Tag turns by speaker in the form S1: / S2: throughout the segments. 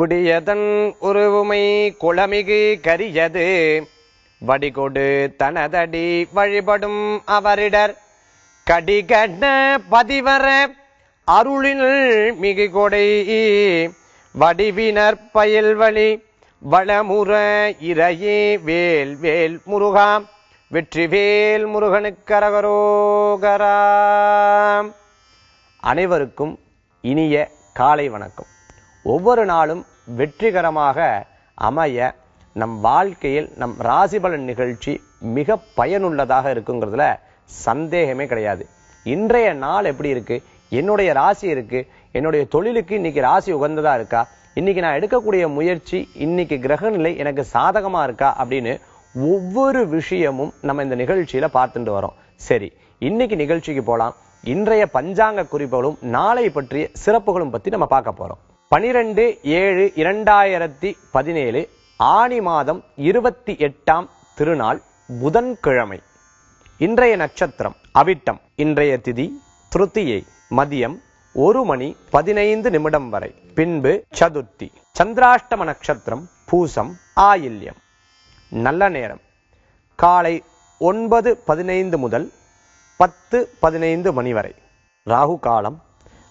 S1: குடியதன் உருவுமை குளமிகு கரியது வடிகொடு தனதடி வழிபடும் அவரிடர் கடிகண்ண பதிவர அருளில் மிகு கொடை வடிவினர் பயல்வழி வளமுற இறையே வேல் வேல் முருகா வெற்றிவேல் முருகனுக்கரகரோகரா. அனைவருக்கும் இனிய காலை வணக்கம். ஒவ்வொரு நாளும் வெற்றிகரமாக அமைய நம் வாழ்க்கையில் நம் ராசிபலன் நிகழ்ச்சி மிக பயனுள்ளதாக இருக்குங்கிறதுல சந்தேகமே கிடையாது. இன்றைய நாள் எப்படி இருக்கு, என்னுடைய ராசி இருக்கு, என்னுடைய தொழிலுக்கு இன்னைக்கு ராசி உகந்ததா இருக்கா, இன்னைக்கு நான் எடுக்கக்கூடிய முயற்சி இன்னைக்கு கிரக நிலை எனக்கு சாதகமா இருக்கா அப்படின்னு ஒவ்வொரு விஷயமும் நம்ம இந்த நிகழ்ச்சியில பார்த்துட்டு வரோம். சரி, இன்னைக்கு நிகழ்ச்சிக்கு போலாம். இன்றைய பஞ்சாங்க குறிப்புகளும் நாளை பற்றிய சிறப்புகளும் பத்தி நம்ம பார்க்க போறோம். 12/7/2017 ஆனி மாதம் 28ஆம் திருநாள் புதன்கிழமை. இன்றைய நட்சத்திரம் அவிட்டம். இன்றைய திதி திருத்தியை மதியம் 1:15 வரை, பின்பு சதுர்த்தி. சந்திராஷ்டம நட்சத்திரம் பூசம் ஆயில்யம். நல்ல நேரம் காலை 9:15 முதல் 10:15 மணி வரை. ராகு காலம்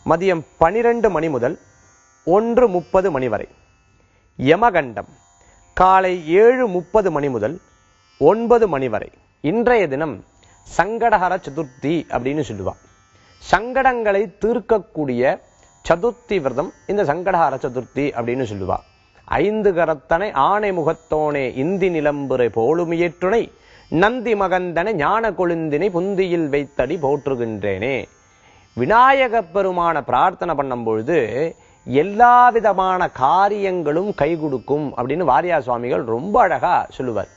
S1: மதியம் 12 மணி முதல் 1:30 மணி வரை. யமகண்டம் காலை 7:30 மணி முதல் 9 மணி வரை. இன்றைய தினம் சங்கடஹர சதுர்த்தி அப்படின்னு சொல்லுவா. சங்கடங்களை தீர்க்கக்கூடிய சதுர்த்தி விரதம் இந்த சங்கடஹர சதுர்த்தி அப்படின்னு சொல்லுவா. 5 கரத்தனை ஆணை முகத்தோனே இந்தி நிலம்புரை போலுமியற்றுணை நந்தி மகந்தனை ஞான கொழுந்தினை புந்தியில் வைத்தடி போற்றுகின்றேனே. விநாயக பெருமான பிரார்த்தனை பண்ணும் பொழுது எல்லா விதமான காரியங்களும் கை கொடுக்கும் அப்படின்னு வாரியார் சுவாமிகள் ரொம்ப அழகா சொல்லுவார்.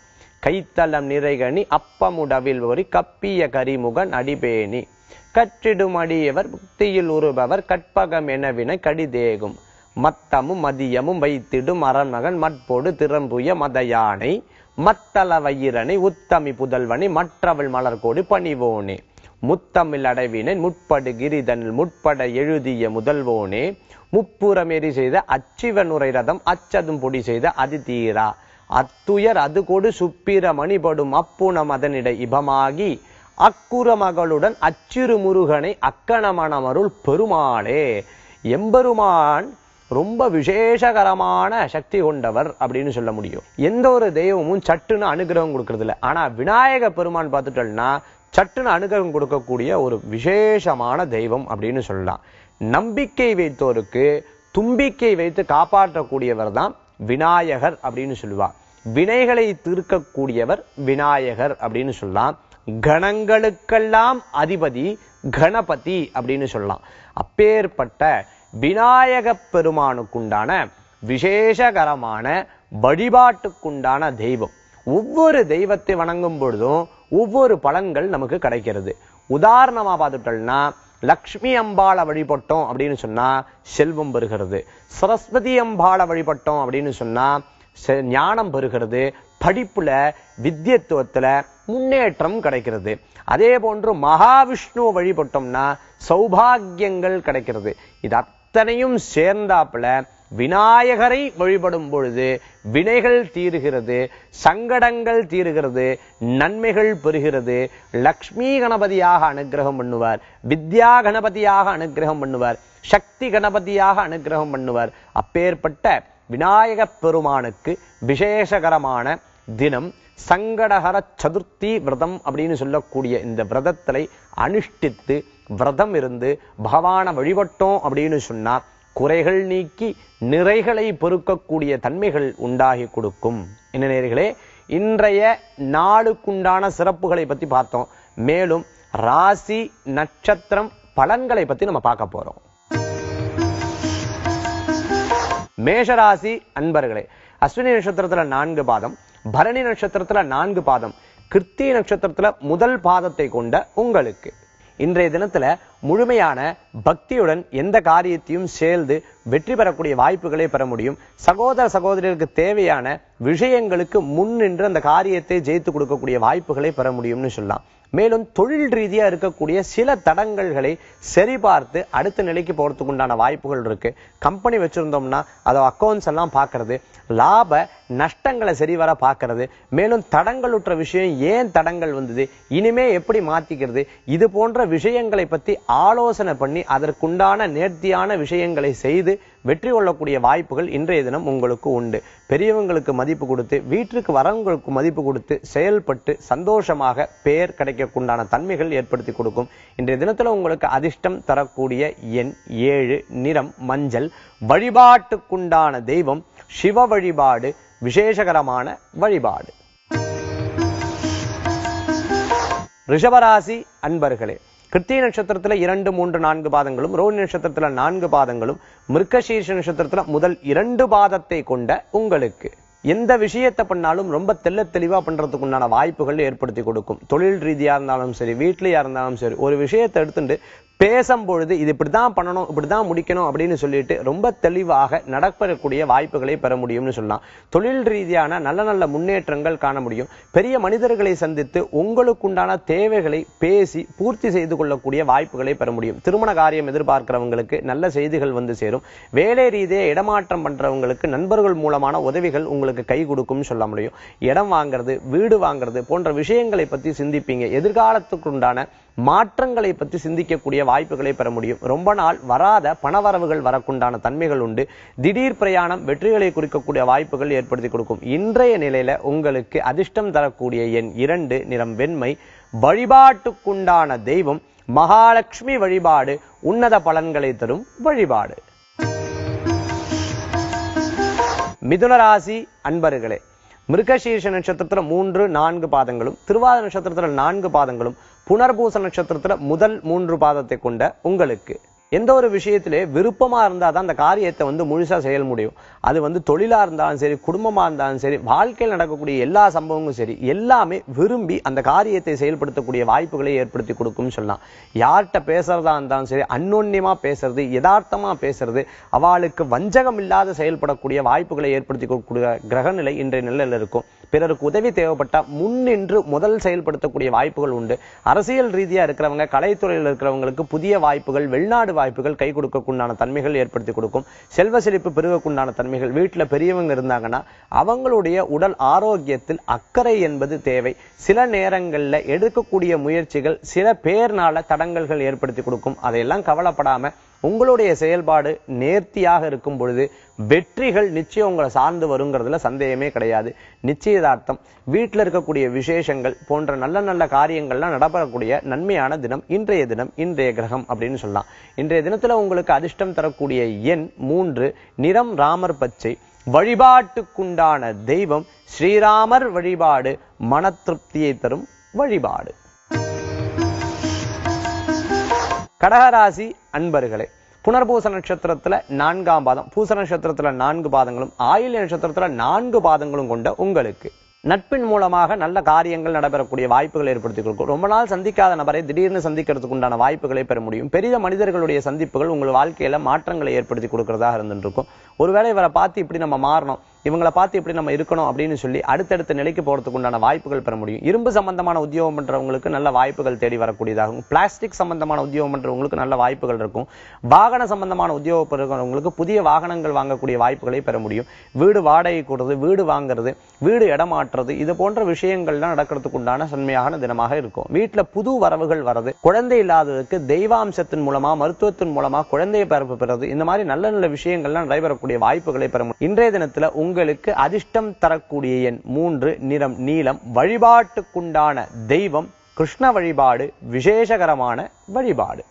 S1: கைத்தலம் நிறைகணி அப்பமுடவில் ஒரு கப்பிய கரிமுகன் அடிபேணி கற்றிடும் அடியவர் புக்தியில் உருபவர் கற்பகம் எனவினை கடிதேகும் மத்தமும் மதியமும் வைத்திடும் அரண்மகன் மட்போடு திறம்புய மத யானை மத்தள வயிரனை உத்தமி புதல்வனை மற்றவள் மலர்கோடு பணிவோனே முத்தமிழ் அடைவினை முற்படு கிரிதனில் முற்பட எழுதிய முதல்வோனே முப்புறமெறி செய்த அச்சிவனுரை ரதம் அச்சதும் பொடி செய்த அதிதீரா அத்துயர் அது கொடு சுப்பிர மணிபடும் அப்புணம் அதனிட இபமாகி அக்குற மகளுடன் அச்சிறு முருகனை அக்கணமணமருள் பெருமாளே. எம்பெருமான் ரொம்ப விசேஷகரமான சக்தி கொண்டவர் அப்படின்னு சொல்ல முடியும். எந்த ஒரு தெய்வமும் சட்டுன்னு அனுகிரகம் கொடுக்கறது இல்லை. ஆனா விநாயக பெருமான் பார்த்துட்டோம்னா சட்டுன்னு அனுகிரகம் கொடுக்கக்கூடிய ஒரு விசேஷமான தெய்வம் அப்படின்னு சொல்லலாம். நம்பிக்கை வைத்தோருக்கு தும்பிக்கை வைத்து காப்பாற்றக்கூடியவர் தான் விநாயகர் அப்படின்னு சொல்லுவா. வினைகளை தீர்க்கக்கூடியவர் விநாயகர் அப்படின்னு சொல்லலாம். கணங்களுக்கெல்லாம் அதிபதி கணபதி அப்படின்னு சொல்லலாம். அப்பேற்பட்ட விநாயக பெருமானுக்குண்டான விசேஷகரமான வழிபாட்டுக்குண்டான தெய்வம். ஒவ்வொரு தெய்வத்தை வணங்கும் பொழுதும் ஒவ்வொரு பலன்கள் நமக்கு கிடைக்கிறது. உதாரணமா பார்த்துட்டோம்னா லக்ஷ்மி அம்பாளை வழிபட்டோம் அப்படின்னு சொன்னா செல்வம் பெறுகிறது. சரஸ்வதி அம்பாளை வழிபட்டோம் அப்படின்னு சொன்னா ஞானம் பெறுகிறது. படிப்புல வித்யத்துவத்துல முன்னேற்றம் கிடைக்கிறது. அதே போன்று மகாவிஷ்ணுவை வழிபட்டோம்னா சௌபாகியங்கள் கிடைக்கிறது. இது அத்தனையும் சேர்ந்தாப்புல விநாயகரை வழிபடும் பொழுது வினைகள் தீருகிறது, சங்கடங்கள் தீருகிறது, நன்மைகள் பெறுகிறது. லக்ஷ்மி கணபதியாக அனுகிரகம் பண்ணுவார், வித்யா கணபதியாக அனுகிரகம் பண்ணுவார், சக்தி கணபதியாக அனுகிரகம் பண்ணுவார். அப்பேற்பட்ட விநாயக பெருமானுக்கு விசேஷகரமான தினம் சங்கடஹர சதுர்த்தி விரதம் அப்படின்னு சொல்லக்கூடிய இந்த விரதத்தை அனுஷ்டித்து விரதம் இருந்து பகவானை வழிபட்டோம் அப்படின்னு சொன்னா குறைகள் நீக்கி நிறைகளை பெருக்கக்கூடிய தன்மைகள் உண்டாகி கொடுக்கும். என்ன நேயர்களே, இன்றைய நாளுக்குண்டான சிறப்புகளை பத்தி பார்த்தோம். மேலும் ராசி நட்சத்திரம் பலன்களை பத்தி நம்ம பார்க்க போறோம். மேஷராசி அன்பர்களே, அஸ்வினி நட்சத்திரத்துல 4 பாதம், பரணி நட்சத்திரத்துல 4 பாதம், கிருத்திகை நட்சத்திரத்துல முதல் பாதத்தை கொண்ட உங்களுக்கு இன்றைய தினத்துல முழுமையான பக்தியுடன் எந்த காரியத்தையும் சேர்ந்து வெற்றி பெறக்கூடிய வாய்ப்புகளை பெற முடியும். சகோதர சகோதரிகளுக்கு தேவையான விஷயங்களுக்கு முன் நின்று அந்த காரியத்தை ஜெயித்து கொடுக்கக்கூடிய வாய்ப்புகளை பெற முடியும்னு சொல்லலாம். மேலும் தொழில் ரீதியா இருக்கக்கூடிய சில தடங்கல்களை சரிபார்த்து அடுத்த நிலைக்கு போறதுக்கு உண்டான வாய்ப்புகள் இருக்கு. கம்பெனி வச்சிருந்தோம்னா அதை அக்கௌண்ட்ஸ் எல்லாம் பார்க்கறது, லாப நஷ்டங்களை சரிவர பார்க்கறது, மேலும் தடங்களுற்ற விஷயம் ஏன் தடங்கள் வந்தது, இனிமே எப்படி மாத்திக்கிறது, இது போன்ற விஷயங்களை பத்தி ஆலோசனை பண்ணி அதற்குண்டான நேர்த்தியான விஷயங்களை செய்து வெற்றி கொள்ளக்கூடிய வாய்ப்புகள் இன்றைய தினம் உங்களுக்கு உண்டு. பெரியவங்களுக்கு மதிப்பு கொடுத்து, வீட்டுக்கு வரவங்களுக்கு மதிப்பு கொடுத்து செயல்பட்டு சந்தோஷமாக பேர் கிடைக்கக்குண்டான தன்மைகள் ஏற்படுத்தி கொடுக்கும். இன்றைய தினத்துல உங்களுக்கு அதிர்ஷ்டம் தரக்கூடிய எண் 7, நிறம் மஞ்சள். வழிபாட்டுக்குண்டான தெய்வம் சிவ வழிபாடு, விசேஷகரமான வழிபாடு. ரிஷபராசி அன்பர்களே, கிருத்திகை நட்சத்திரத்துல 2, 3, 4 பாதங்களும், ரோஹிணி நட்சத்திரத்துல 4 பாதங்களும், மிருகசீர்ஷ நட்சத்திரத்துல முதல் 2 பாதத்தை கொண்ட உங்களுக்கு எந்த விஷயத்தை பண்ணாலும் ரொம்ப தெளிவா பண்றதுக்கு உண்டான வாய்ப்புகள் ஏற்படுத்தி கொடுக்கும். தொழில் ரீதியா இருந்தாலும் சரி, வீட்லயா இருந்தாலும் சரி, ஒரு விஷயத்தை எடுத்துட்டு பேசும்பொழுது இது இப்படிதான் பண்ணணும், இப்படிதான் முடிக்கணும் அப்படின்னு சொல்லிட்டு ரொம்ப தெளிவாக நடப்பக்கூடிய வாய்ப்புகளை பெற முடியும்னு சொல்லலாம். தொழில் ரீதியான நல்ல நல்ல முன்னேற்றங்கள் காண முடியும். பெரிய மனிதர்களை சந்தித்து உங்களுக்குண்டான தேவைகளை பேசி பூர்த்தி செய்து கொள்ளக்கூடிய வாய்ப்புகளை பெற முடியும். திருமண காரியம் எதிர்பார்க்கிறவங்களுக்கு நல்ல செய்திகள் வந்து சேரும். வேலை ரீதியா இடமாற்றம் பண்றவங்களுக்கு நண்பர்கள் மூலமான உதவிகள் உங்களுக்கு கை கொடுக்கும் சொல்ல முடியும். இடம் வாங்குறது, வீடு வாங்குறது போன்ற விஷயங்களை பத்தி சிந்திப்பீங்க. எதிர்காலத்துக்கு உண்டான மாற்றங்களை பற்றி சிந்திக்கக்கூடிய வாய்ப்புகளை பெற முடியும். ரொம்ப நாள் வராத பணவரவுகள் வரக்குண்டான தன்மைகள் உண்டு. திடீர் பிரயாணம் வெற்றிகளை குறிக்கக்கூடிய வாய்ப்புகள் ஏற்படுத்தி கொடுக்கும். இன்றைய நிலையில உங்களுக்கு அதிர்ஷ்டம் தரக்கூடிய எண் 2, நிறம் வெண்மை. வழிபாட்டுக்குண்டான தெய்வம் மகாலட்சுமி வழிபாடு, உன்னத பலன்களை தரும் வழிபாடு. மிதுனராசி அன்பர்களே, மிருகசீர்ஷ நட்சத்திரத்துல 3, 4 பாதங்களும், திருவாதிரை நட்சத்திரத்துல 4 பாதங்களும், புனர்பூச நட்சத்திரத்துல முதல் 3 பாதத்தை கொண்ட உங்களுக்கு எந்த ஒரு விஷயத்திலே விருப்பமா இருந்தாதான் அந்த காரியத்தை முழுசா செயல் முடியும். அது தொழிலா இருந்தாலும் சரி, குடும்பமா இருந்தாலும் சரி, வாழ்க்கையில் நடக்கக்கூடிய எல்லா சம்பவங்களும் சரி, எல்லாமே விரும்பி அந்த காரியத்தை செயல்படுத்தக்கூடிய வாய்ப்புகளை ஏற்படுத்தி கொடுக்கும் சொல்லலாம். யார்கிட்ட பேசுறதா இருந்தாலும் சரி, அந்யோன்யமா பேசுறது, யதார்த்தமா பேசுறது, அவளுக்கு வஞ்சகம் இல்லாத செயல்படக்கூடிய வாய்ப்புகளை ஏற்படுத்தி கொடுக்கக்கூடிய கிரகநிலை இன்றைய நிலையில இருக்கும். பிறருக்கு உதவி தேவைப்பட்டா முன்னின்று முதல் செயல்படுத்தக்கூடிய வாய்ப்புகள் உண்டு. அரசியல் ரீதியா இருக்கிறவங்க, கலைத்துறையில் இருக்கிறவங்களுக்கு புதிய வாய்ப்புகள், வெளிநாடு வாய்ப்புகள் கை கொடுக்கக்குண்டான தன்மைகள் ஏற்படுத்தி கொடுக்கும். செல்வ செழிப்பு பெருகக்குண்டான தன்மைகள். வீட்டுல பெரியவங்க இருந்தாங்கன்னா அவங்களுடைய உடல் ஆரோக்கியத்தில் அக்கறை என்பது தேவை. சில நேரங்கள்ல எடுக்கக்கூடிய முயற்சிகள் சில பேர்னால தடங்கல்கள் ஏற்படுத்தி கொடுக்கும். அதையெல்லாம் கவலைப்படாம உங்களுடைய செயல்பாடு நேர்த்தியாக இருக்கும் பொழுது வெற்றிகள் நிச்சயம் உங்களை சார்ந்து வருங்கிறதுல சந்தேகமே கிடையாது. நிச்சயதார்த்தம், வீட்டில் இருக்கக்கூடிய விசேஷங்கள் போன்ற நல்ல நல்ல காரியங்கள்லாம் நடைபெறக்கூடிய நன்மையான தினம் இன்றைய தினம், இன்றைய கிரகம் அப்படின்னு சொல்லலாம். இன்றைய தினத்துல உங்களுக்கு அதிர்ஷ்டம் தரக்கூடிய எண் 3, நிறம் ராமர் பச்சை. வழிபாட்டுக்குண்டான தெய்வம் ஸ்ரீராமர் வழிபாடு, மன திருப்தியை தரும் வழிபாடு. கடகராசி அன்பர்களே, புனர்பூச நட்சத்திரத்துல 4ஆம் பாதம், பூச நட்சத்திரத்துல 4 பாதங்களும், ஆயில்ய நட்சத்திரத்துல 4 பாதங்களும் கொண்ட உங்களுக்கு நட்பின் மூலமாக நல்ல காரியங்கள் நடைபெறக்கூடிய வாய்ப்புகள் ஏற்படுத்தி கொடுக்கும். ரொம்ப நாள் சந்திக்காத நபரை திடீர்னு சந்திக்கிறதுக்கு உண்டான வாய்ப்புகளை பெற முடியும். பெரிய மனிதர்களுடைய சந்திப்புகள் உங்கள் வாழ்க்கையில மாற்றங்களை ஏற்படுத்தி கொடுக்கறதாக இருந்துருக்கும். ஒருவேளை இவரை பார்த்து இப்படி நம்ம மாறணும், இவங்களை பார்த்து இப்படி நம்ம இருக்கணும் அப்படின்னு சொல்லி அடுத்தடுத்த நிலைக்கு போறதுக்கு உண்டான வாய்ப்புகள் பெற முடியும். இரும்பு சம்பந்தமான உத்தியோகம் பண்றவங்களுக்கு நல்ல வாய்ப்புகள் தேடி வரக்கூடியதாகும். பிளாஸ்டிக் சம்பந்தமான உத்தியோகம் பண்றவங்களுக்கு நல்ல வாய்ப்புகள் இருக்கும். வாகன சம்பந்தமான உத்தியோகம் பண்றவங்களுக்கு புதிய வாகனங்கள் வாங்கக்கூடிய வாய்ப்புகளை பெற முடியும். வீடு வாடகை கொடுறது, வீடு வாங்குறது, வீடு இடமாற்றுறது, இது போன்ற விஷயங்கள்லாம் நடக்கிறதுக்கு உண்டான செம்மையான தினமாக இருக்கும். வீட்டுல புது வரவுகள் வரது, குழந்தை இல்லாததுக்கு தெய்வாம்சத்தின் மூலமா, மருத்துவத்தின் மூலமா குழந்தையை பிறப்பு பெறது, இந்த மாதிரி நல்ல நல்ல விஷயங்கள்லாம் நடைபெறக்கூடிய வாய்ப்புகளை பெற முடியும். இன்றைய தினத்துல உங்களுக்கு அதிர்ஷ்டம் தரக்கூடிய எண் 3, நிறம் நீலம். வழிபாட்டுக்குண்டான தெய்வம் கிருஷ்ண வழிபாடு, விசேஷகரமான வழிபாடு.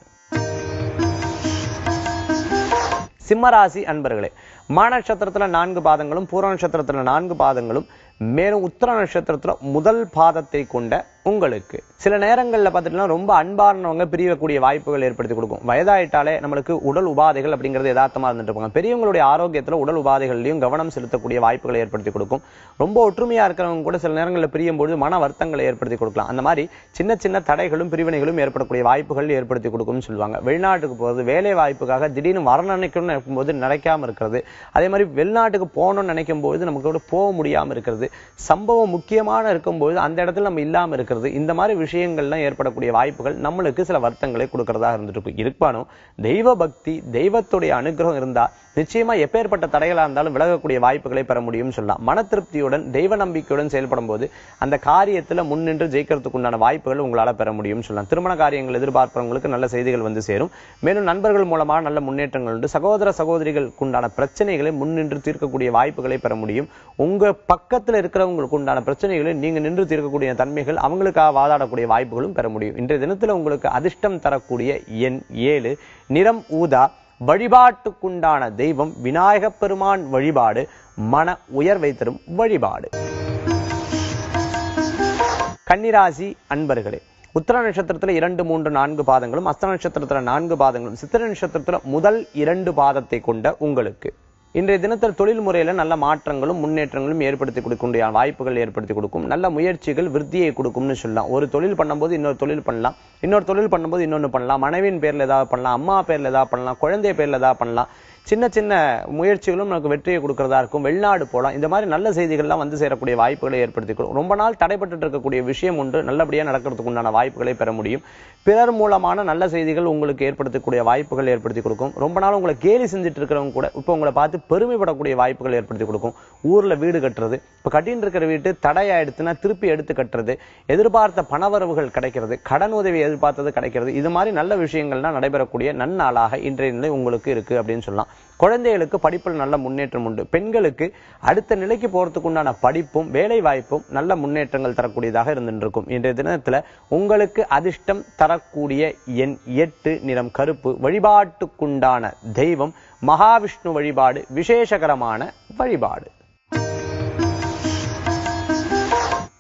S1: சிம்மராசி அன்பர்களே, மான நட்சத்திரத்துல 4 பாதங்களும், பூர நட்சத்திரத்துல 4 பாதங்களும், மேலும் உத்திர நட்சத்திரத்துல முதல் பாதத்தை கொண்ட உங்களுக்கு சில நேரங்கள்ல பார்த்துட்டீங்கன்னா ரொம்ப அன்பானவங்க பிரியக்கூடிய வாய்ப்புகள் ஏற்படுத்தி கொடுக்கும். வயதாயிட்டாலே நம்மளுக்கு உடல் உபாதைகள் அப்படிங்கிறது யதார்த்தமா இருந்துட்டு இருப்பாங்க. பெரியவங்களுடைய ஆரோக்கியத்துல உடல் உபாதைகள்லையும் கவனம் செலுத்தக்கூடிய வாய்ப்புகளை ஏற்படுத்தி கொடுக்கும். ரொம்ப ஒற்றுமையா இருக்கிறவங்க கூட சில நேரங்களில் பிரியும் பொழுது மன வருத்தங்களை ஏற்படுத்தி கொடுக்கலாம். அந்த மாதிரி சின்ன சின்ன தடைகளும் பிரிவினைகளும் ஏற்படக்கூடிய வாய்ப்புகள் ஏற்படுத்தி கொடுக்கும்னு சொல்லுவாங்க. வெளிநாட்டுக்கு போகிறது, வேலை வாய்ப்புக்காக திடீர்னு வர நினைக்கணும்னு நினைக்கும்போது நடக்காம இருக்கிறது, அதே மாதிரி வெளிநாட்டுக்கு போகணும்னு நினைக்கும் போது நமக்கு கூட போக முடியாம இருக்கிறது, சம்பவம் முக்கியமான இருக்கும்போது அந்த இடத்துல நம்ம இல்லாம இருக்கிறது, இந்த மாதிரி விஷயங்கள்லாம் ஏற்படக்கூடிய வாய்ப்புகள் நம்மளுக்கு சில வருத்தங்களை கொடுக்கறதா இருந்துட்டு இருப்பானோ. தெய்வ பக்தி, தெய்வத்துடைய அனுகிரகம் இருந்தா நிச்சயமா எப்பேற்பட்ட தடைகளா இருந்தாலும் விலகக்கூடிய வாய்ப்புகளை பெற முடியும் சொல்லலாம். மன திருப்தியுடன் தெய்வ நம்பிக்கையுடன் செயல்படும் போது அந்த காரியத்துல முன்னின்று ஜெயிக்கிறதுக்கு உண்டான வாய்ப்புகள் உங்களால பெற முடியும் சொல்லலாம். திருமண காரியங்கள் எதிர்பார்ப்பவங்களுக்கு நல்ல செய்திகள் வந்து சேரும். மேலும் நண்பர்கள் மூலமாக நல்ல முன்னேற்றங்கள் உண்டு. சகோதர சகோதரிகளுக்கு உண்டான பிரச்சனைகளை முன்னின்று தீர்க்கக்கூடிய வாய்ப்புகளை பெற முடியும். உங்க பக்கத்துல இருக்கிறவங்களுக்கு உண்டான பிரச்சனைகளை நீங்க நின்று தீர்க்கக்கூடிய தன்மைகள் அவங்களுக்காக வாதாடக்கூடிய வாய்ப்புகளும் பெற முடியும். இன்றைய தினத்துல உங்களுக்கு அதிர்ஷ்டம் தரக்கூடிய எண் 7, நிறம் ஊதா. வழிபாட்டுக்குண்டான தெய்வம் விநாயகப் பெருமான் வழிபாடு மன உயர்வை தரும் வழிபாடு. கன்னிராசி அன்பர்களே, உத்திர நட்சத்திரத்துல 2, 3, 4 பாதங்களும், அஸ்த நட்சத்திரத்துல 4 பாதங்களும், சித்திரை நட்சத்திரத்துல முதல் 2 பாதத்தை கொண்ட உங்களுக்கு இன்றைய தினத்தில் தொழில் முறையில நல்ல மாற்றங்களும் முன்னேற்றங்களும் ஏற்படுத்தி கொடுக்கக்கூடிய வாய்ப்புகள் ஏற்படுத்தி கொடுக்கும். நல்ல முயற்சிகள் விருத்தியை கொடுக்கும்னு சொல்லலாம். ஒரு தொழில் பண்ணும்போது இன்னொரு தொழில் பண்ணலாம், இன்னொரு தொழில் பண்ணும்போது இன்னொன்னு பண்ணலாம், மனைவியின் பேர்ல ஏதாவது பண்ணலாம், அம்மா பேர்ல ஏதாவது பண்ணலாம், குழந்தை பேர்ல ஏதாவது பண்ணலாம். சின்ன சின்ன முயற்சிகளும் நமக்கு வெற்றியை கொடுக்கறதா இருக்கும். வெளிநாடு போலாம். இந்த மாதிரி நல்ல செய்திகள்லாம் வந்து சேரக்கூடிய வாய்ப்புகளை ஏற்படுத்தி கொடுக்கும். ரொம்ப நாள் தடைப்பட்டு இருக்கக்கூடிய விஷயம் ஒன்று நல்லபடியா நடக்கிறதுக்கு உண்டான வாய்ப்புகளை பெற முடியும். பிறர் மூலமான நல்ல செய்திகள் உங்களுக்கு ஏற்படுத்தக்கூடிய வாய்ப்புகள் ஏற்படுத்தி கொடுக்கும். ரொம்ப நாள் உங்களை கேலி செஞ்சுட்டு இருக்கிறவங்க கூட இப்போ உங்களை பார்த்து பெருமைப்படக்கூடிய வாய்ப்புகள் ஏற்படுத்தி கொடுக்கும். ஊர்ல வீடு கட்டுறது, இப்போ கட்டின்னு இருக்கிற வீட்டு தடையாயிடுச்சுன்னா திருப்பி எடுத்து கட்டுறது, எதிர்பார்த்த பணவரவுகள் கிடைக்கிறது, கடன் உதவி எதிர்பார்த்தது கிடைக்கிறது, இது மாதிரி நல்ல விஷயங்கள்லாம் நடைபெறக்கூடிய நன்னாளாக இன்றைய நிலை உங்களுக்கு இருக்கு அப்படின்னு சொல்லலாம். குழந்தைகளுக்கு படிப்பில் நல்ல முன்னேற்றம் உண்டு. பெண்களுக்கு அடுத்த நிலைக்கு போறதுக்கு உண்டான படிப்பும் வேலை வாய்ப்பும் நல்ல முன்னேற்றங்கள் தரக்கூடியதாக இருந்துருக்கும். இன்றைய தினத்துல உங்களுக்கு அதிர்ஷ்டம் தரக்கூடிய எண் 8, நிறம் கருப்பு. வழிபாட்டுக்குண்டான தெய்வம் மகாவிஷ்ணு வழிபாடு விசேஷகரமான வழிபாடு.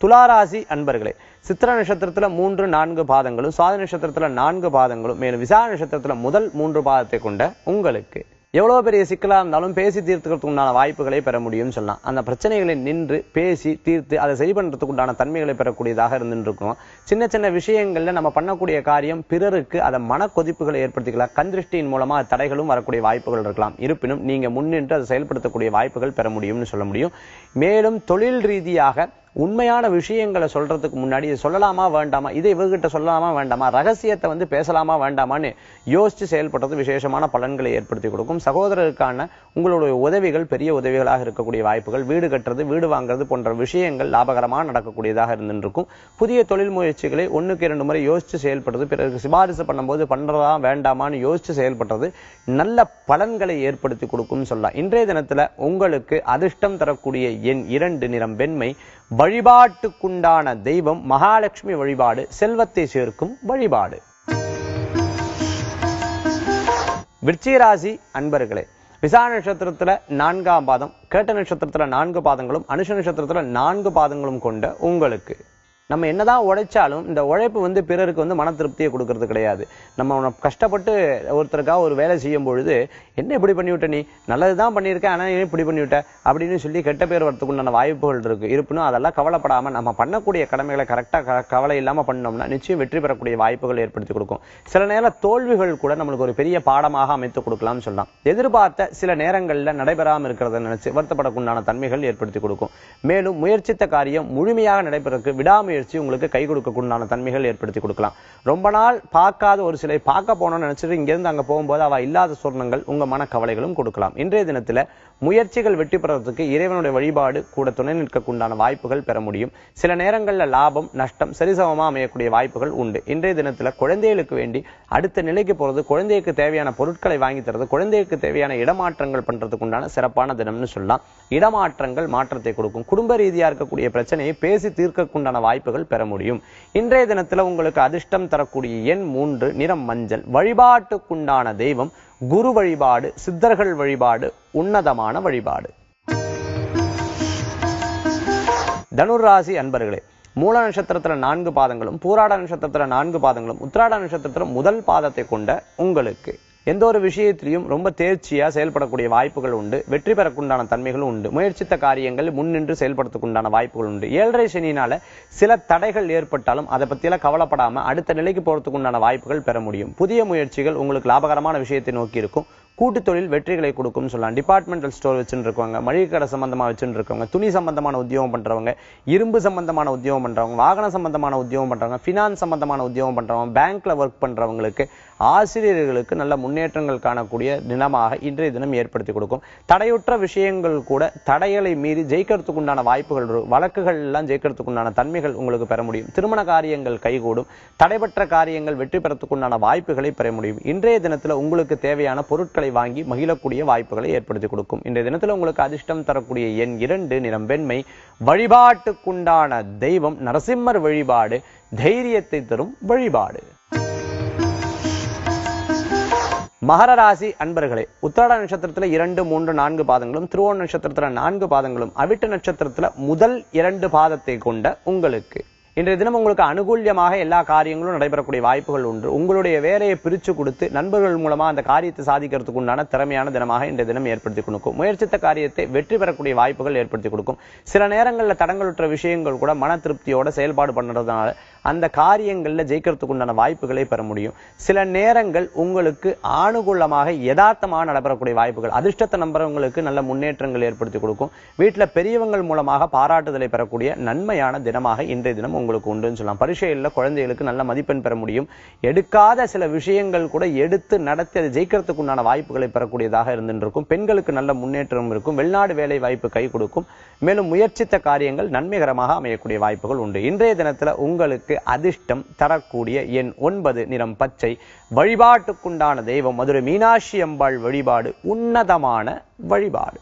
S1: துளாராசி அன்பர்களே, சித்திர நட்சத்திரத்துல 3, 4 பாதங்களும், சுவாதி நட்சத்திரத்துல 4 பாதங்களும், மேலும் விசாக நட்சத்திரத்துல முதல் 3 பாதத்தை கொண்ட உங்களுக்கு எவ்வளவு பெரிய சிக்கலா இருந்தாலும் பேசி தீர்த்துக்கிறதுக்கு உண்டான வாய்ப்புகளை பெற முடியும் சொல்லலாம். அந்த பிரச்சனைகளை நின்று பேசி தீர்த்து அதை சரி பண்றதுக்கு உண்டான தன்மைகளை பெறக்கூடியதாக இருந்துருக்கணும். சின்ன சின்ன விஷயங்கள்ல நம்ம பண்ணக்கூடிய காரியம் பிறருக்கு அதை மன கொதிப்புகளை ஏற்படுத்திக்கலாம். கண் திருஷ்டியின் மூலமா தடைகளும் வரக்கூடிய வாய்ப்புகள் இருக்கலாம். இருப்பினும் நீங்க முன்னின்று அதை செயல்படுத்தக்கூடிய வாய்ப்புகள் பெற முடியும்னு சொல்ல முடியும். மேலும் தொழில் ரீதியாக உண்மையான விஷயங்களை சொல்றதுக்கு முன்னாடி இதை சொல்லலாமா வேண்டாமா, இதை இவர்கிட்ட சொல்லலாமா வேண்டாமா, ரகசியத்தை வந்து பேசலாமா வேண்டாமான்னு யோசிச்சு செயல்படுறது விசேஷமான பலன்களை ஏற்படுத்தி கொடுக்கும். சகோதரருக்கான உங்களுடைய உதவிகள் பெரிய உதவிகளாக இருக்கக்கூடிய வாய்ப்புகள், வீடு கட்டுறது, வீடு வாங்குறது போன்ற விஷயங்கள் லாபகரமாக நடக்கக்கூடியதாக இருந்துருக்கும். புதிய தொழில் முயற்சிகளை 1க்கு 2 முறை யோசிச்சு செயல்படுறது, பிறகு சிபாரிசு பண்ணும்போது பண்றதா வேண்டாமான்னு யோசிச்சு செயல்படுறது நல்ல பலன்களை ஏற்படுத்தி கொடுக்கும் சொல்லலாம். இன்றைய தினத்துல உங்களுக்கு அதிர்ஷ்டம் தரக்கூடிய எண் 2, நிறம் வெண்மை. வழிபாட்டுக்குண்டான தெய்வம் மகாலட்சுமி வழிபாடு செல்வத்தை சேர்க்கும் வழிபாடு. விருச்சிகராசி அன்பர்களே, விசாக நட்சத்திரத்துல 4ஆம் பாதம், கேட்ட நட்சத்திரத்துல 4 பாதங்களும், அனுஷ நட்சத்திரத்துல 4 பாதங்களும் கொண்ட உங்களுக்கு நம்ம என்னதான் உழைச்சாலும் இந்த உழைப்பு வந்து பிறருக்கு வந்து மன திருப்தியை கொடுக்கறது கிடையாது. நம்ம கஷ்டப்பட்டு ஒருத்தருக்காக ஒரு வேலை செய்யும் பொழுது என்ன இப்படி பண்ணிவிட்ட, நீ நல்லதுதான் பண்ணியிருக்க ஆனா இப்படி பண்ணிவிட்ட அப்படின்னு சொல்லி கெட்ட பேர் வரத்துக்கு உண்டான வாய்ப்புகள் இருக்கு. இருப்பினும் அதெல்லாம் கவலைப்படாம நம்ம பண்ணக்கூடிய கடமைகளை கரெக்டா கவலை இல்லாம பண்ணோம்னா நிச்சயம் வெற்றி பெறக்கூடிய வாய்ப்புகள் ஏற்படுத்தி கொடுக்கும். சில நேரம் தோல்விகள் கூட நம்மளுக்கு ஒரு பெரிய பாடமாக அமைத்து கொடுக்கலாம்னு சொல்லலாம். எதிர்பார்த்த சில நேரங்கள்ல நடைபெறாம இருக்கிறத நினைச்சு வருத்தப்படக்குண்டான தன்மைகள் ஏற்படுத்தி கொடுக்கும். மேலும் முயற்சித்த காரியம் முழுமையாக நடைபெறக்கு விடாமுயற்சி உங்களுக்கு கை கொடுக்கக்கூடிய தன்மைகள் ஏற்படுத்தி கொடுக்கலாம். ரொம்ப நாள் பார்க்காத ஒரு சிலை பார்க்க போனோம்னு நினைச்சிட்டு இங்கிருந்து அங்க போகும்போது அவ இல்லாத சொர்ணங்கள் உங்க மன கவலைகளும் கொடுக்கலாம். இன்றைய தினத்துல முயற்சிகள் வெற்றி பெறறதுக்கு இறைவனுடைய வழிபாடு கூட துணை நிற்கக்குண்டான வாய்ப்புகள் பெற முடியும். சில நேரங்கள்ல லாபம் நஷ்டம் சரிசமமா அமையக்கூடிய வாய்ப்புகள் உண்டு. இன்றைய தினத்துல குழந்தைகளுக்கு வேண்டி அடுத்த நிலைக்கு போறது, குழந்தைக்கு தேவையான பொருட்களை வாங்கி தரது, குழந்தைக்கு தேவையான இடமாற்றங்கள் பண்றதுக்கு உண்டான சிறப்பான தினம்னு சொல்லலாம். இடமாற்றங்கள் மாற்றத்தை கொடுக்கும். குடும்ப ரீதியா இருக்கக்கூடிய பிரச்சனையை பேசி தீர்க்கக்குண்டான வாய்ப்புகள் பெற முடியும். இன்றைய தினத்துல உங்களுக்கு அதிர்ஷ்டம் தரக்கூடிய எண் 3, நிறம் மஞ்சள். வழிபாட்டுக்குண்டான தெய்வம் குரு வழிபாடு சித்தர்கள் வழிபாடு உன்னதமான வழிபாடு. தனுர் ராசி அன்பர்களே, மூல நட்சத்திரத்துல 4 பாதங்களும், பூராட நட்சத்திரத்துல 4 பாதங்களும், உத்திராட நட்சத்திரத்துல முதல் பாதத்தை கொண்ட உங்களுக்கு எந்த ஒரு விஷயத்திலையும் ரொம்ப தேர்ச்சியா செயல்படக்கூடிய வாய்ப்புகள் உண்டு. வெற்றி பெறக்குண்டான தன்மைகளும் உண்டு. முயற்சித்த காரியங்கள் முன்னின்று செயல்படுத்தக்குண்டான வாய்ப்புகள் உண்டு. 7.5 சனியினால சில தடைகள் ஏற்பட்டாலும் அதை பத்தியெல்லாம் கவலைப்படாம அடுத்த நிலைக்கு போறதுக்குண்டான வாய்ப்புகள் பெற முடியும். புதிய முயற்சிகள் உங்களுக்கு லாபகரமான விஷயத்தை நோக்கி இருக்கும். கூட்டு தொழில் வெற்றிகளை கொடுக்கும்னு சொல்லலாம். டிபார்ட்மெண்டல் ஸ்டோர் வச்சுட்டு இருக்கவங்க, மளிகை கடை சம்பந்தமா வச்சுட்டு இருக்கவங்க, துணி சம்பந்தமான உத்தியோகம் பண்றவங்க, இரும்பு சம்பந்தமான உத்தியோகம் பண்றவங்க, வாகன சம்பந்தமான உத்தியோகம் பண்றவங்க, பினான்ஸ் சம்பந்தமான உத்தியோகம் பண்றவங்க, பேங்க்ல ஒர்க் பண்றவங்களுக்கு, ஆசிரியர்களுக்கு நல்ல முன்னேற்றங்கள் காணக்கூடிய தினமாக இன்றைய தினம் ஏற்படுத்தி கொடுக்கும். தடையுற்ற விஷயங்கள் கூட தடைகளை மீறி ஜெயிக்கிறதுக்கு உண்டான வாய்ப்புகள், வழக்குகள் எல்லாம் ஜெயிக்கிறதுக்கு உண்டான தன்மைகள் உங்களுக்கு பெற முடியும். திருமண காரியங்கள் கைகூடும். தடைபெற்ற காரியங்கள் வெற்றி பெறத்துக்கு உண்டான வாய்ப்புகளை பெற முடியும். இன்றைய தினத்துல உங்களுக்கு தேவையான பொருட்களை வாங்கி மகிழக்கூடிய வாய்ப்புகளை ஏற்படுத்தி கொடுக்கும். இன்றைய தினத்துல உங்களுக்கு அதிர்ஷ்டம் தரக்கூடிய எண் 2, நிறம் வெண்மை. வழிபாட்டுக்குண்டான தெய்வம் நரசிம்மர் வழிபாடு தைரியத்தை தரும் வழிபாடு. மகர ராசி அன்பர்களே, உத்திராட நட்சத்திரத்துல 2, 3, 4 பாதங்களும், திருவோண நட்சத்திரத்துல 4 பாதங்களும், அவிட்ட நட்சத்திரத்துல முதல் 2 பாதத்தை கொண்ட உங்களுக்கு இன்றைய தினம் உங்களுக்கு அனுகூல்யமாக எல்லா காரியங்களும் நடைபெறக்கூடிய வாய்ப்புகள் உண்டு. உங்களுடைய வேலையை பிரிச்சு கொடுத்து நண்பர்கள் மூலமா அந்த காரியத்தை சாதிக்கிறதுக்கு உண்டான திறமையான தினமாக இன்றைய தினம் ஏற்படுத்தி கொடுக்கும். முயற்சித்த காரியத்தை வெற்றி பெறக்கூடிய வாய்ப்புகள் ஏற்படுத்தி கொடுக்கும். சில நேரங்களில் தடங்களுற்ற விஷயங்கள் கூட மன திருப்தியோட செயல்பாடு பண்ணுறதுனால அந்த காரியங்கள்ல ஜெயிக்கிறதுக்கு உண்டான வாய்ப்புகளை பெற முடியும். சில நேரங்கள் உங்களுக்கு ஆணுகூலமாக யதார்த்தமாக நடைபெறக்கூடிய வாய்ப்புகள், அதிர்ஷ்டத்தை நம்புறவங்களுக்கு நல்ல முன்னேற்றங்கள் ஏற்படுத்தி கொடுக்கும். வீட்டில் பெரியவங்கள் மூலமாக பாராட்டுதலை பெறக்கூடிய நன்மையான தினமாக இன்றைய தினம் உங்களுக்கு உண்டுன்னு சொல்லலாம். பரீட்சையில் குழந்தைகளுக்கு நல்ல மதிப்பெண் பெற முடியும். எடுக்காத சில விஷயங்கள் கூட எடுத்து நடத்தி அதை ஜெயிக்கிறதுக்கு உண்டான வாய்ப்புகளை பெறக்கூடியதாக இருந்திருக்கும். பெண்களுக்கு நல்ல முன்னேற்றம் இருக்கும். வெளிநாடு வேலை வாய்ப்பு கை கொடுக்கும். மேலும் முயற்சித்த காரியங்கள் நன்மைகரமாக அமையக்கூடிய வாய்ப்புகள் உண்டு. இன்றைய தினத்துல உங்களுக்கு அதிர்ஷ்டம் தரக்கூடிய எண் 9, நிறம் பச்சை. வழிபாட்டுக்குண்டான தெய்வம் மதுரை மீனாட்சி அம்பாள் வழிபாடு உன்னதமான வழிபாடு.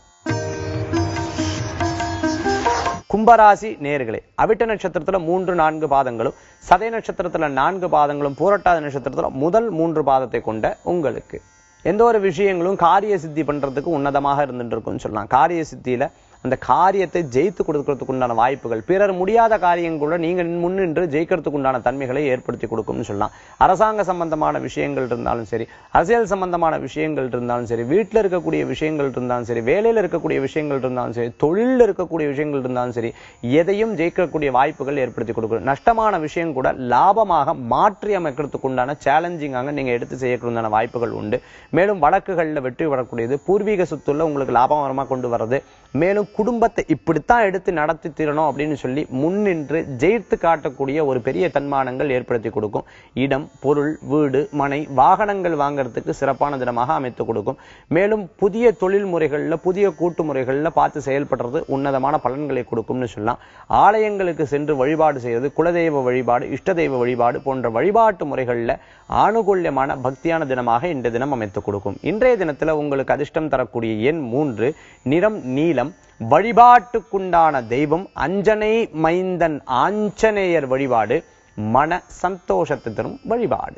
S1: கும்பராசி நேயர்களே, அவிட்ட நட்சத்திரத்துல 3, 4 பாதங்களும், சதய நட்சத்திரத்துல 4 பாதங்களும், பூரட்டாதி நட்சத்திரத்துல முதல் 3 பாதத்தை கொண்ட உங்களுக்கு எந்த ஒரு விஷயங்களும் காரிய சித்தி பண்றதுக்கு உன்னதமாக இருந்துட்டு இருக்கும்னு சொல்லலாம். காரிய சித்தியில அந்த காரியத்தை ஜெயித்து கொடுக்கறதுக்கு உண்டான வாய்ப்புகள், பிறர் முடியாத காரியங்கள் கூட நீங்க முன்னின்று ஜெயிக்கிறதுக்கு உண்டான தன்மைகளை ஏற்படுத்தி கொடுக்கும்னு சொல்லலாம். அரசாங்க சம்பந்தமான விஷயங்கள் இருந்தாலும் சரி, அரசியல் சம்பந்தமான விஷயங்கள் இருந்தாலும் சரி, வீட்டில் இருக்கக்கூடிய விஷயங்கள் இருந்தாலும் சரி, வேலையில் இருக்கக்கூடிய விஷயங்கள் இருந்தாலும் சரி, தொழிலில் இருக்கக்கூடிய விஷயங்கள் இருந்தாலும் சரி, எதையும் ஜெயிக்கக்கூடிய வாய்ப்புகள் ஏற்படுத்தி கொடுக்கும். நஷ்டமான விஷயம் கூட லாபமாக மாற்றி அமைக்கிறதுக்கு உண்டான சேலஞ்சிங்காக நீங்க எடுத்து செய்யக்கூடிய வாய்ப்புகள் உண்டு. மேலும் வழக்குகளில் வெற்றி வரக்கூடியது, பூர்வீக சொத்துல உங்களுக்கு லாபகரமாக கொண்டு வர்றது, மேலும் குடும்பத்தை இப்படித்தான் எடுத்து நடத்தி தீரணும் அப்படின்னு சொல்லி முன்னின்று ஜெயித்து காட்டக்கூடிய ஒரு பெரிய தன்மானங்கள் ஏற்படுத்தி கொடுக்கும். இடம், பொருள், வீடு, மனை, வாகனங்கள் வாங்கறதுக்கு சிறப்பான தினமாக அமைத்து கொடுக்கும். மேலும் புதிய தொழில் முறைகள்ல, புதிய கூட்டு முறைகள்ல பார்த்து செயல்படுறது உன்னதமான பலன்களை கொடுக்கும்னு சொல்லலாம். ஆலயங்களுக்கு சென்று வழிபாடு செய்வது, குலதெய்வ வழிபாடு, இஷ்ட தெய்வ வழிபாடு போன்ற வழிபாட்டு முறைகள்ல ஆணுகூல்யமான பக்தியான தினமாக இந்த தினம் அமைத்து கொடுக்கும். இன்றைய தினத்துல உங்களுக்கு அதிர்ஷ்டம் தரக்கூடிய எண் 3, நிறம் நீலம். வழிபாட்டுக்குண்டான தெய்வம் அஞ்சனை மைந்தன் ஆஞ்சநேயர் வழிபாடு மன சந்தோஷத்தை தரும் வழிபாடு.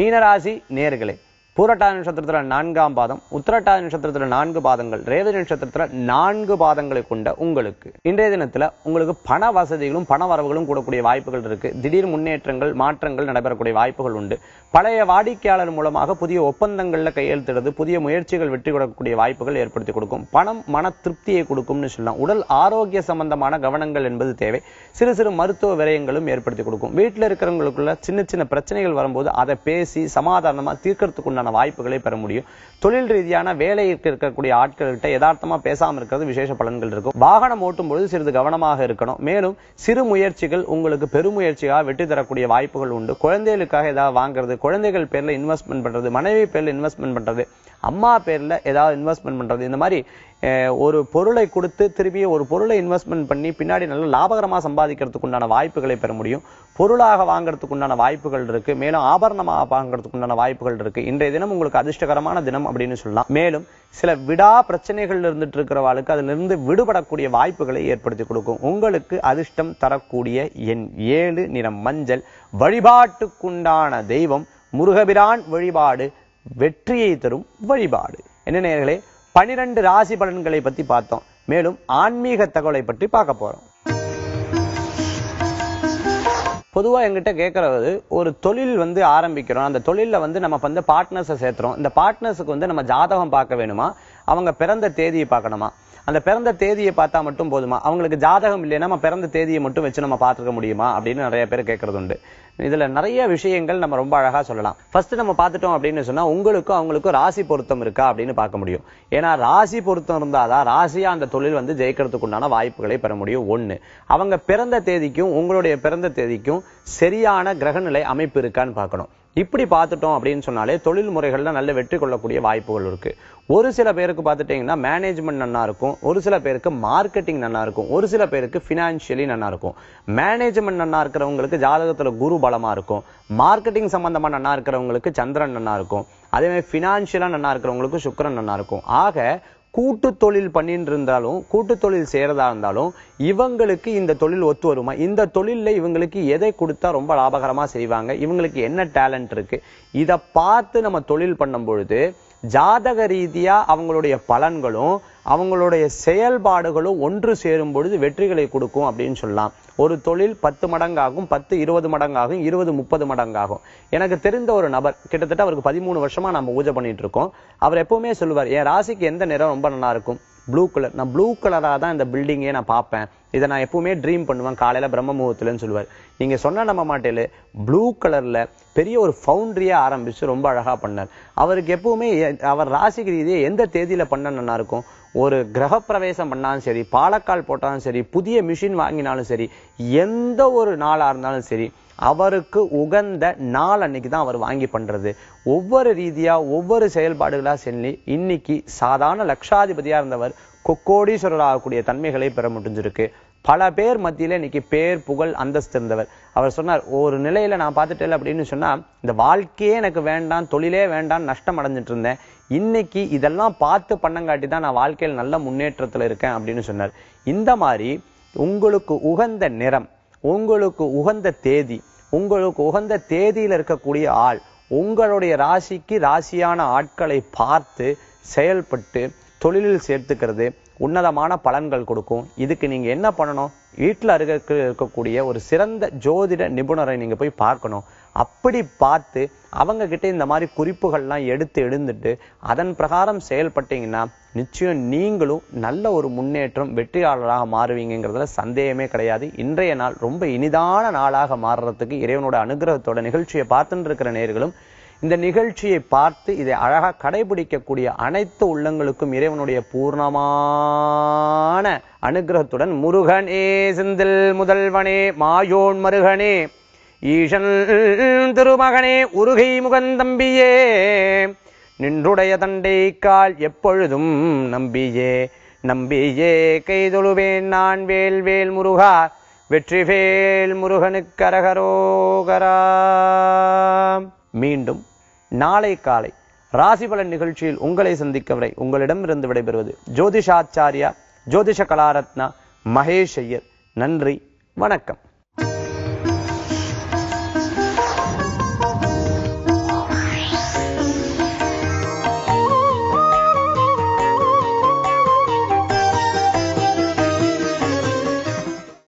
S1: மீனராசி நேயர்களே, பூரட்டாதி நட்சத்திரத்துல 4ஆம் பாதம், உத்திரட்டாதி நட்சத்திரத்துல 4 பாதங்கள், ரேவதி நட்சத்திரத்துல 4 பாதங்களை கொண்ட உங்களுக்கு இன்றைய தினத்துல உங்களுக்கு பண வசதிகளும் பண வரவுகளும் கூடக்கூடிய வாய்ப்புகள் இருக்கு. திடீர் முன்னேற்றங்கள், மாற்றங்கள் நடைபெறக்கூடிய வாய்ப்புகள் உண்டு. பழைய வாடிக்கையாளர் மூலமாக புதிய ஒப்பந்தங்கள்ல கையெழுத்திடுறது, புதிய முயற்சிகள் வெற்றி கொடுக்கக்கூடிய வாய்ப்புகள் ஏற்படுத்தி கொடுக்கும். பணம் மன திருப்தியை கொடுக்கும்னு சொல்லலாம். உடல் ஆரோக்கிய சம்பந்தமான கவனங்கள் என்பது தேவை. சிறு சிறு மருத்துவ விரயங்களும் ஏற்படுத்தி கொடுக்கும். வீட்டில் இருக்கிறவங்களுக்குள்ள சின்ன சின்ன பிரச்சனைகள் வரும்போது அதை பேசி சமாதானமா தீர்க்கறதுக்குண்டான வாய்ப்புகளை பெற முடியும். தொழில் ரீதியான வேலைக்கு இருக்கக்கூடிய ஆட்கள்கிட்ட யதார்த்தமா பேசாம இருக்கிறது விசேஷ பலன்கள் இருக்கும். வாகனம் ஓட்டும் பொழுது சிறிது கவனமாக இருக்கணும். மேலும் சிறு முயற்சிகள் உங்களுக்கு பெருமுயற்சியாக வெற்றி தரக்கூடிய வாய்ப்புகள் உண்டு. குழந்தைகளுக்காக ஏதாவது வாங்குறது, குழந்தைகள் பேர்ல இன்வெஸ்ட்மெண்ட் பண்றது, மனைவி பேர்ல இன்வெஸ்ட்மெண்ட் பண்றது, அம்மா பேர்ல ஏதாவது இன்வெஸ்ட்மெண்ட் பண்றது, இந்த மாதிரி ஒரு பொருளை கொடுத்து திருப்பி ஒரு பொருளை இன்வெஸ்ட்மெண்ட் பண்ணி பின்னாடி நல்ல லாபகரமாக சம்பாதிக்கிறதுக்கு உண்டான வாய்ப்புகளை பெற முடியும். பொருளாக வாங்குறதுக்கு உண்டான வாய்ப்புகள் இருக்கு. மேலும் ஆபரணமாக வாங்குறதுக்கு உண்டான வாய்ப்புகள் இருக்கு. இன்றைய தினம் உங்களுக்கு அதிர்ஷ்டகரமான தினம் அப்படின்னு சொல்லலாம். மேலும் சில விடா பிரச்சனைகள் இருந்துட்டு இருக்கிறவாளுக்கு அதுல இருந்து விடுபடக்கூடிய வாய்ப்புகளை ஏற்படுத்தி கொடுக்கும். உங்களுக்கு அதிர்ஷ்டம் தரக்கூடிய எண் 7, நிறம் மஞ்சள். வழிபாட்டுக்குண்டான தெய்வம் முருகபிரான் வழிபாடு வெற்றியை தரும் வழிபாடு. என்ன நேயர்களே, 12 ராசி பலன்களை பத்தி பார்த்தோம். மேலும் ஆன்மீக தகவலை பற்றி பார்க்க போறோம். பொதுவா எங்கிட்ட கேட்கறது, ஒரு தொழில் ஆரம்பிக்கிறோம், அந்த தொழில நம்ம பார்ட்னர்ஸை சேர்த்துறோம். இந்த பார்ட்னர்ஸுக்கு நம்ம ஜாதகம் பார்க்க வேணுமா, அவங்க பிறந்த தேதியை பார்க்கணுமா, அந்த பிறந்த தேதியை பார்த்தா மட்டும் போதுமா, அவங்களுக்கு ஜாதகம் இல்லைன்னா நம்ம பிறந்த தேதியை மட்டும் வச்சு நம்ம பார்த்துக்க முடியுமா அப்படின்னு நிறைய பேர் கேட்கறது உண்டு. இதுல நிறைய விஷயங்கள் நம்ம ரொம்ப அழகா சொல்லலாம். ஃபர்ஸ்ட் நம்ம பார்த்துட்டோம் அப்படின்னு சொன்னா உங்களுக்கும் அவங்களுக்கும் ராசி பொருத்தம் இருக்கா அப்படின்னு பார்க்க முடியும். ஏன்னா ராசி பொருத்தம் இருந்தாதான் ராசியா அந்த தொழில் ஜெயிக்கிறதுக்கு உண்டான வாய்ப்புகளை பெற முடியும். ஒண்ணு, அவங்க பிறந்த தேதிக்கும் உங்களுடைய பிறந்த தேதிக்கும் சரியான கிரகநிலை அமைப்பு இருக்கான்னு பார்க்கணும். இப்படி பார்த்துட்டோம் அப்படின்னு சொன்னாலே தொழில் முறைகள்ல நல்ல வெற்றி கொள்ளக்கூடிய வாய்ப்புகள் இருக்கு. ஒரு சில பேருக்கு பார்த்துட்டீங்கன்னா மேனேஜ்மெண்ட் நல்லா இருக்கும், ஒரு சில பேருக்கு மார்க்கெட்டிங் நல்லா இருக்கும், ஒரு சில பேருக்கு பினான்சியலி நல்லா இருக்கும். மேனேஜ்மெண்ட் நல்லா இருக்கிறவங்களுக்கு ஜாதகத்துல குரு பலமா இருக்கும், மார்க்கெட்டிங் சம்பந்தமா நல்லா இருக்கிறவங்களுக்கு சந்திரன் நல்லா இருக்கும், அதே மாதிரி பினான்சியலா நல்லா இருக்கிறவங்களுக்கு சுக்கிரன் நல்லா இருக்கும். ஆக கூட்டு தொழில் பண்ணிட்டு இருந்தாலும் கூட்டு தொழில் செய்யறதா இருந்தாலும் இவங்களுக்கு இந்த தொழில் ஒத்து வருமா, இந்த தொழில்ல இவங்களுக்கு எதை கொடுத்தா ரொம்ப லாபகரமா செய்வாங்க, இவங்களுக்கு என்ன டேலண்ட் இருக்கு, இதை பார்த்து நம்ம தொழில் பண்ணும் பொழுது ஜாதக ரீதியா அவங்களுடைய பலன்களும் அவங்களுடைய செயல்பாடுகளும் ஒன்று சேரும் பொழுது வெற்றிகளை கொடுக்கும் அப்படின்னு சொல்லலாம். ஒரு தொழில் 10 மடங்காகும், 10 20 மடங்காகும், 20 30 மடங்காகும். எனக்கு தெரிந்த ஒரு நபர், கிட்டத்தட்ட அவருக்கு 13 வருஷமா நம்ம பூஜை பண்ணிட்டு இருக்கோம். அவர் எப்பவுமே சொல்லுவார், என் ராசிக்கு எந்த நிறம் ரொம்ப நல்லா இருக்கும், ப்ளூ கலர், நான் ப்ளூ கலரா தான் இந்த பில்டிங்கே நான் பார்ப்பேன், இதை நான் எப்பவுமே ட்ரீம் பண்ணுவேன் காலையில பிரம்ம முகூர்த்தத்துலன்னு சொல்லுவார். நீங்க சொன்ன நம்ம மாட்டேல ப்ளூ கலர்ல பெரிய ஒரு ஃபவுண்டரியா ஆரம்பிச்சு ரொம்ப அழகா பண்ணார். அவருக்கு எப்பவுமே அவர் ராசிக்கு ரீதியே எந்த தேதியில பண்ண நல்லா இருக்கும், ஒரு கிரக பிரவேசம் பண்ணாலும் சரி, பாலக்கால் போட்டாலும் சரி, புதிய மிஷின் வாங்கினாலும் சரி, எந்த ஒரு நாளா இருந்தாலும் சரி, அவருக்கு உகந்த நாள் அன்னைக்கு தான் அவர் வாங்கி பண்றது. ஒவ்வொரு ரீதியா ஒவ்வொரு செயல்பாடுகளா செல்லி இன்னைக்கு சாதாரண லட்சாதிபதியா இருந்தவர் கோடீஸ்வரர் ஆகக்கூடிய தன்மைகளை பெற முடிஞ்சிருக்கு. பல பேர் மத்தியில இன்னைக்கு பேர் புகழ் அந்தஸ்து இருந்தவர். அவர் சொன்னார், ஒரு நிலையில நான் பார்த்துட்டேன் அப்படின்னு சொன்னா இந்த வாழ்க்கையே எனக்கு வேண்டாம், தொழிலே வேண்டாம், நஷ்டம் அடைஞ்சிட்டு இருந்தேன், இன்னைக்கு இதெல்லாம் பார்த்து பண்ணங்காட்டி தான் நான் வாழ்க்கையில் நல்ல முன்னேற்றத்துல இருக்கேன் அப்படின்னு சொன்னார். இந்த மாதிரி உங்களுக்கு உகந்த நிறம், உங்களுக்கு உகந்த தேதி, உங்களுக்கு உகந்த தேதியில இருக்கக்கூடிய ஆள், உங்களுடைய ராசிக்கு ராசியான ஆட்களை பார்த்து செயல்பட்டு தொழிலில் சேர்த்துக்கிறது உன்னதமான பலன்கள் கொடுக்கும். இதுக்கு நீங்க என்ன பண்ணணும், வீட்டில் இருக்கக்கூடிய ஒரு சிறந்த ஜோதிட நிபுணரை நீங்க போய் பார்க்கணும். அப்படி பார்த்து அவங்க கிட்ட இந்த மாதிரி குறிப்புகள்லாம் எடுத்து எழுந்துட்டு அதன் பிரகாரம் செயல்பட்டீங்கன்னா நிச்சயம் நீங்களும் நல்ல ஒரு முன்னேற்றம் வெற்றியாளராக மாறுவீங்கிறதுல சந்தேகமே கிடையாது. இன்றைய நாள் ரொம்ப இனிதான நாளாக மாறுறதுக்கு இறைவனோட அனுகிரகத்தோட நிகழ்ச்சியை பார்த்துட்டு இருக்கிற நேயர்களும் இந்த நிகழ்ச்சியை பார்த்து இதை அழகா கடைபிடிக்கக்கூடிய அனைத்து உள்ளங்களுக்கும் இறைவனுடைய பூர்ணமான அனுகிரகத்துடன் முருகனே செந்தில் முதல்வனே மாயோன் மருகனே ஈசன் திருமகனே உருகை முகந்தம்பியே நின்றுடைய தண்டை கால் எப்பொழுதும் நம்பியே நம்பியே கைதொழுவேன் நான் வேல் வேல் முருகா வெற்றிவேல் முருகனுக்கு அரகரோகரா. மீண்டும் நாளை காலை ராசிபலன் நிகழ்ச்சியில் உங்களை சந்திக்க வரை உங்களிடமிருந்து விடைபெறுவது ஜோதிஷாச்சாரியா ஜோதிஷ கலாரத்னா மகேஷ் ஐயர். நன்றி, வணக்கம்.